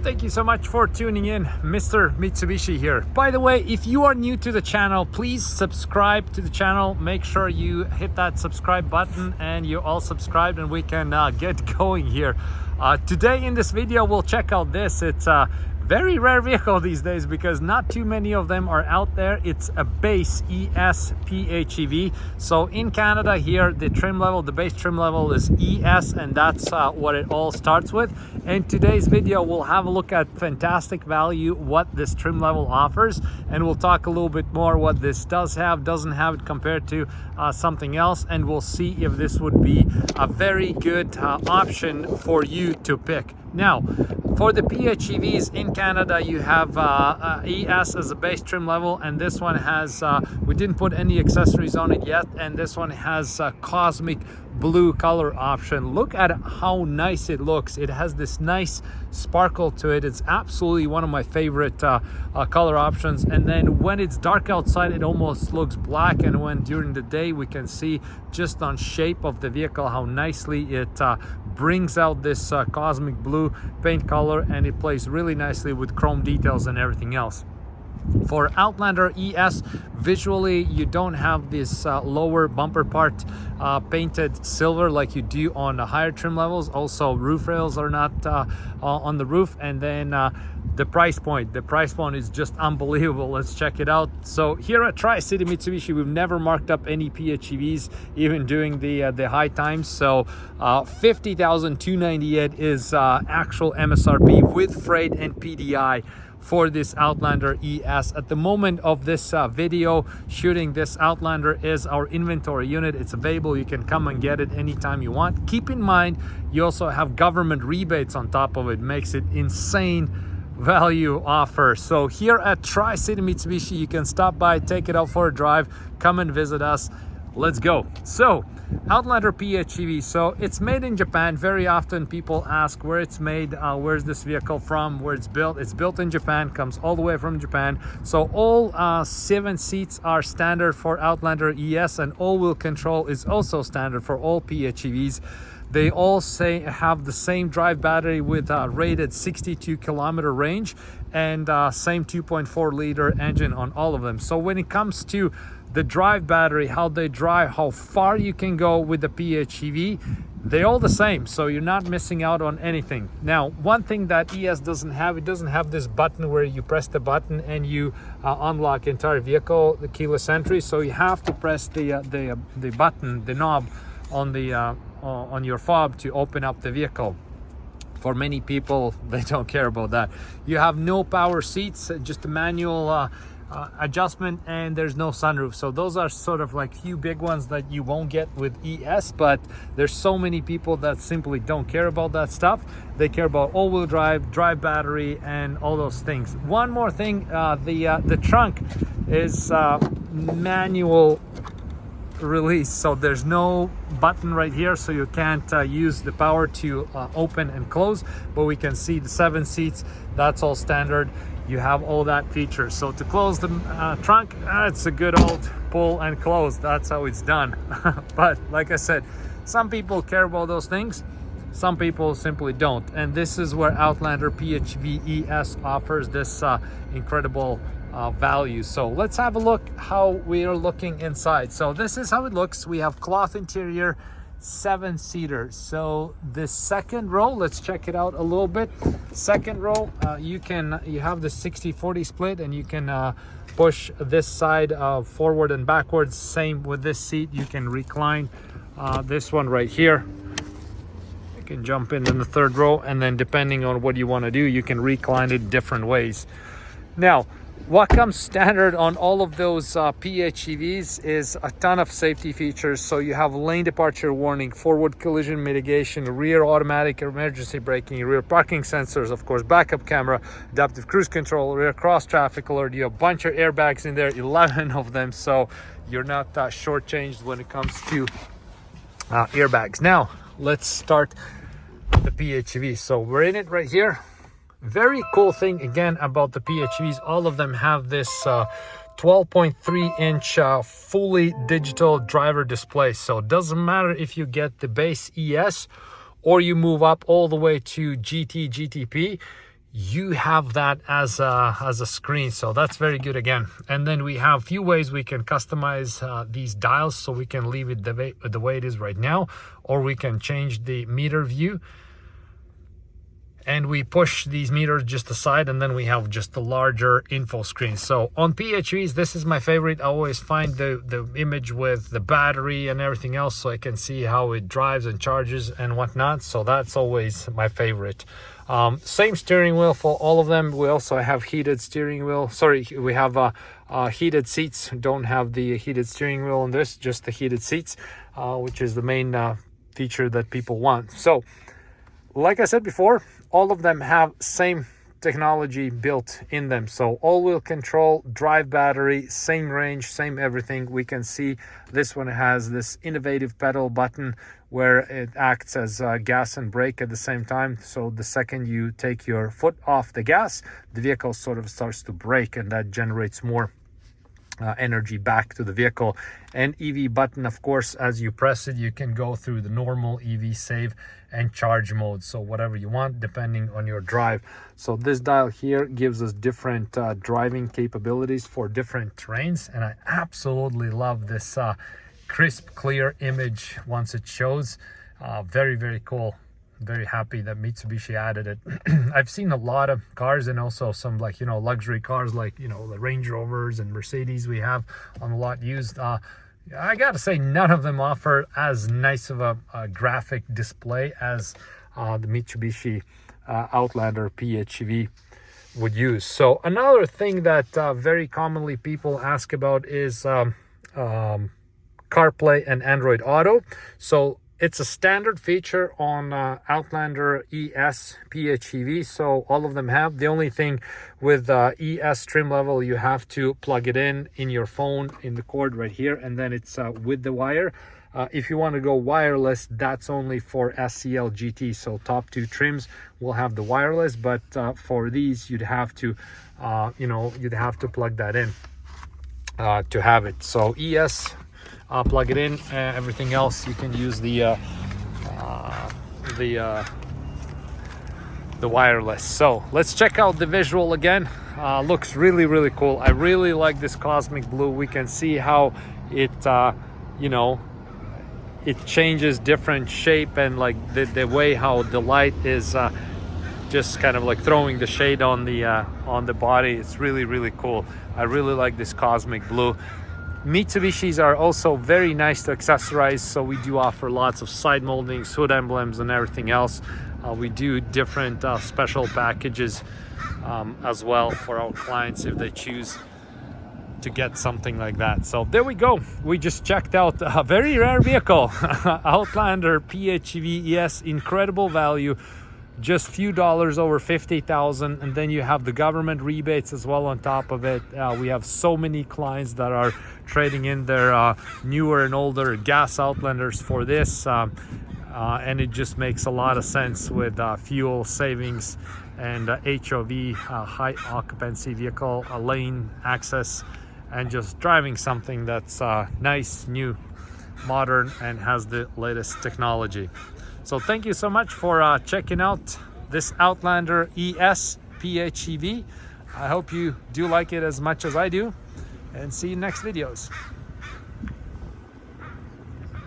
Thank you so much for tuning in. Mr. Mitsubishi here. By the way, if you are new to the channel, please subscribe to the channel. Make sure you hit that subscribe button and you're all subscribed, and we can get going here. Today in this video, we'll check out this. It's a very rare vehicle these days because not too many of them are out there. It's a base ES PHEV. So in Canada here, the trim level, the base trim level is ES, and that's what it all starts with. In today's video, we'll have a look at fantastic value, what this trim level offers, and we'll talk a little bit more what this does have, doesn't have it compared to something else, and we'll see if this would be a very good option for you to pick. Now, for the PHEVs in Canada, you have ES as a base trim level, and this one has, we didn't put any accessories on it yet, and this one has a cosmic blue color option. Look at how nice it looks. It has this nice sparkle to it. It's absolutely one of my favorite color options. And then when it's dark outside, it almost looks black, and when during the day, we can see just on shape of the vehicle how nicely it brings out this cosmic blue paint color, and it plays really nicely with chrome details and everything else. For Outlander ES, visually you don't have this lower bumper part painted silver like you do on the higher trim levels. Also, roof rails are not on the roof. And then the price point is just unbelievable. Let's check it out. So here at Tri-City Mitsubishi, we've never marked up any PHEVs, even during the high times. So $50,298 is actual MSRP with freight and PDI for this Outlander ES. At the moment of this video shooting, this Outlander is our inventory unit. It's available. You can come and get it anytime you want. Keep in mind, you also have government rebates on top of it. Makes it insane value offer. So here at Tri-City Mitsubishi, you can stop by, take it out for a drive, come and visit us. Let's go. So Outlander PHEV, so it's made in Japan. Very often people ask where it's made, where's this vehicle from, where it's built. It's built in Japan, comes all the way from Japan. So all 7 seats are standard for Outlander ES, and all-wheel control is also standard for all PHEVs. They all have the same drive battery with rated 62-kilometer range, and same 2.4 liter engine on all of them. So when it comes to the drive battery, how they drive, how far you can go with the PHEV, they're all the same, so you're not missing out on anything. Now, one thing that ES doesn't have, it doesn't have this button where you press the button and you unlock entire vehicle, the keyless entry. So you have to press the button, the knob on the on your fob to open up the vehicle. For many people, they don't care about that. You have no power seats, just a manual adjustment, and there's no sunroof. So those are sort of like few big ones that you won't get with ES, but there's so many people that simply don't care about that stuff. They care about all-wheel drive, battery, and all those things. One more thing, the trunk is manual release, so there's no button right here, so you can't use the power to open and close, but we can see the 7 seats, that's all standard. You have all that features. So to close the trunk, it's a good old pull and close. That's how it's done. But like I said, some people care about those things, some people simply don't, and this is where Outlander PHEV ES offers this incredible value. So let's have a look how we are looking inside. So this is how it looks. We have cloth interior, 7-seater. So the second row, let's check it out a little bit. Second row, you have the 60-40 split, and you can push this side forward and backwards. Same with this seat, you can recline this one right here. You can jump in the third row, and then depending on what you want to do, you can recline it different ways. Now, what comes standard on all of those PHEVs is a ton of safety features. So you have lane departure warning, forward collision mitigation, rear automatic emergency braking, rear parking sensors, of course, backup camera, adaptive cruise control, rear cross traffic alert. You have a bunch of airbags in there, 11 of them. So you're not shortchanged when it comes to airbags. Now, let's start the PHEV. So we're in it right here. Very cool thing again about the PHEVs, all of them have this 12.3-inch fully digital driver display. So it doesn't matter if you get the base ES or you move up all the way to GT, GTP, you have that as a screen, so that's very good again. And then we have a few ways we can customize these dials, so we can leave it the way it is right now, or we can change the meter view, and we push these meters just aside, and then we have just the larger info screen. So on PHEVs, this is my favorite. I always find the image with the battery and everything else, so I can see how it drives and charges and whatnot. So that's always my favorite. Same steering wheel for all of them. We also have heated steering wheel. Sorry, we have heated seats. Don't have the heated steering wheel on this, just the heated seats, which is the main feature that people want. So like I said before, all of them have same technology built in them. So all-wheel control, drive battery, same range, same everything. We can see this one has this innovative pedal button where it acts as gas and brake at the same time. So the second you take your foot off the gas, the vehicle sort of starts to brake, and that generates more energy back to the vehicle. And EV button, of course, as you press it, you can go through the normal EV save and charge mode, so whatever you want depending on your drive. So this dial here gives us different driving capabilities for different terrains, and I absolutely love this crisp, clear image once it shows. Very, very cool. Very happy that Mitsubishi added it. I've seen a lot of cars, and also some, like, you know, luxury cars, like, you know, the Range Rovers and Mercedes we have on the lot used. I gotta say, none of them offer as nice of a graphic display as the Mitsubishi Outlander PHEV would use. So another thing that very commonly people ask about is CarPlay and Android Auto. So it's a standard feature on Outlander ES PHEV, so all of them have. The only thing with ES trim level, you have to plug it in your phone, in the cord right here, and then it's with the wire. If you want to go wireless, that's only for SEL GT, so top two trims will have the wireless, but for these you'd have to you'd have to plug that in to have it. So ES, plug it in. Everything else you can use the wireless. So let's check out the visual again. Looks really, really cool. I really like this cosmic blue. We can see how it it changes different shape, and like the way how the light is just kind of like throwing the shade on the body. It's really, really cool. I really like this cosmic blue. Mitsubishis are also very nice to accessorize, so we do offer lots of side moldings, hood emblems, and everything else. We do different special packages as well for our clients if they choose to get something like that. So there we go. We just checked out a very rare vehicle, Outlander PHEV ES, incredible value. Just few dollars over 50,000, and then you have the government rebates as well on top of it. We have so many clients that are trading in their newer and older gas Outlanders for this, and it just makes a lot of sense with fuel savings and HOV, high occupancy vehicle, lane access, and just driving something that's nice, new, modern, and has the latest technology. So thank you so much for checking out this Outlander ES PHEV. I hope you do like it as much as I do, and see you in next videos.